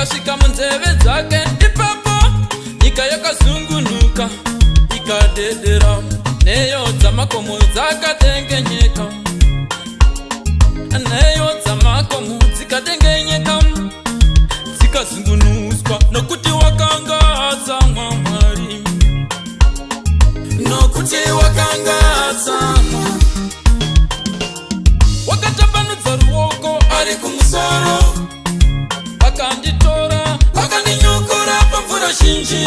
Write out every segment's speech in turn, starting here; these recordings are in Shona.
ukasvika munzeve dzake. Ipapo nyika yakazungunuka ikadedera, neyo dzamakomo dzakadengenyeka, neyo dzamakomo dzikadengenyeka, dzikazungunuswa nokuti wakangadza Mwari, nokuti wakangadza. Wakatambanudza ruoko ari kumusoro, wakanditora wakandinyokora pamvura zhinji,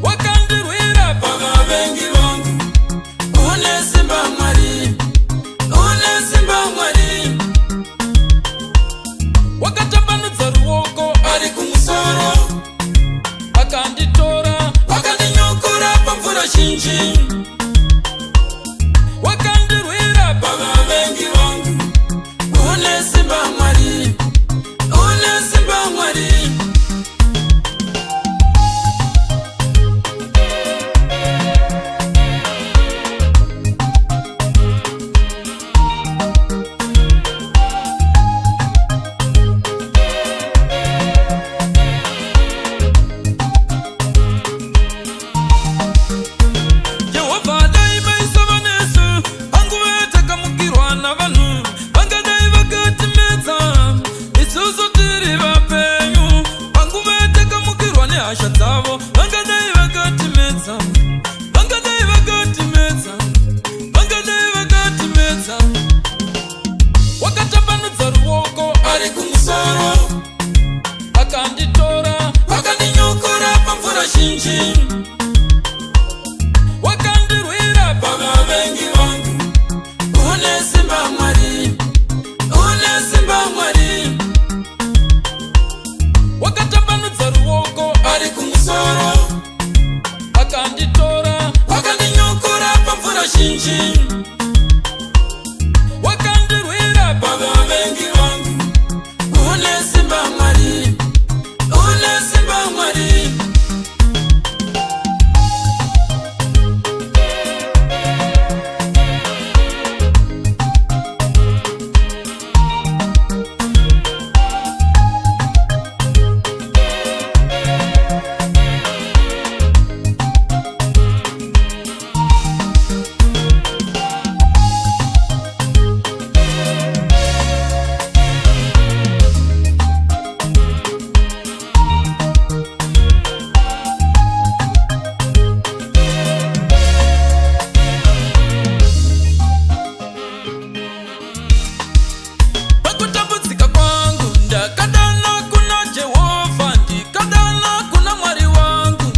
wakandirwira pavavengi vangu. Unesimba Mwari, unesimba Mwari. Wakatambanudza ruoko ari kumusoro, wakanditora wakandinyokora pamvura zhinji, wakandirwira pavavengi vangu. Unesimba Mwari, unesimba Mwari. Wakatambanudza ruoko ari kumusoro, wakanditora wakandinyokora pamvura zhinji, wakandirwira pavavengi vangu. Unesimba Mwari, unesimba Mwari. Wakatambanudza ruoko ari kumusoro, wakanditora wakandinyokora pamvura zhinji, wakandirwira pavavengi vangu. Unesimba Mwari, unesimba Mwari. Pakutambudzika kwangu ndakadana kuna Jehovha, ndikadana kuna Mwari wangu.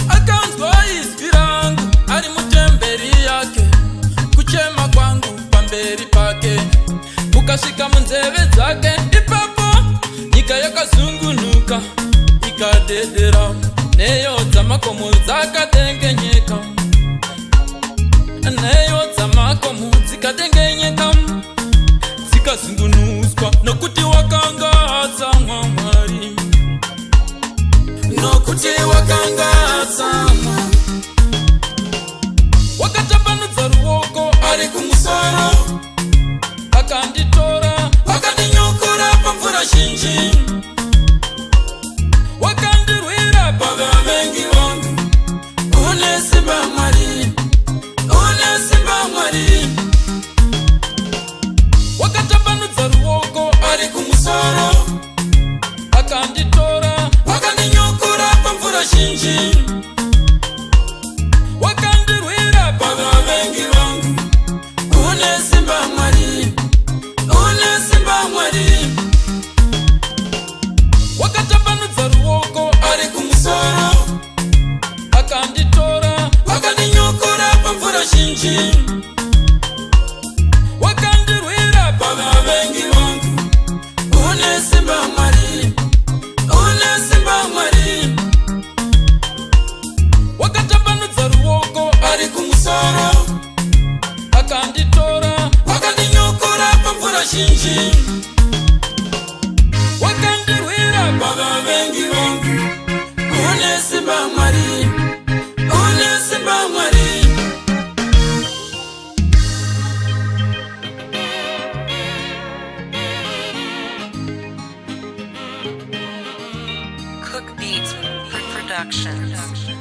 Akanzwa izwi rangu ari mutemberi yake, kuchema kwangu pamberi pake kukasvika munzeve dzake. Ipapo nyika yakazungunuka ikadedera, neyo dzamakomo dzakadengenyeka, neyo dzamakomo dzikadengenyeka, dzikazungunuswa nokuti wakangadza Mwari, nokuti wakangadza. Wakatambanudza ruoko ari kumusoro, wakanditora wakandinyokora pamvura zhinji, wakandirwira pavavengi vangu. Unesimba Mwari, unesimba Mwari. Wakatambanudza ruoko ari kumusoro, wakanditora wakandinyokora pamvura zhinji, wakandirwira pavavengi vangu. Unesimba Mwari, unesimba Mwari. Wakatambanudza ruoko ari kumusoro, wakanditora wakandinyokora pamvura zhinji, wakandirwira pavavengi vangu. Unesimba Mwari, unesimba Mwari. Wakatambanudza ruoko ari kumusoro, wakanditora wakandinyokora pamvura zhinji, wakandirwira pavavengi vangu. Unesimba Mwari, unesimba Mwari. Productions.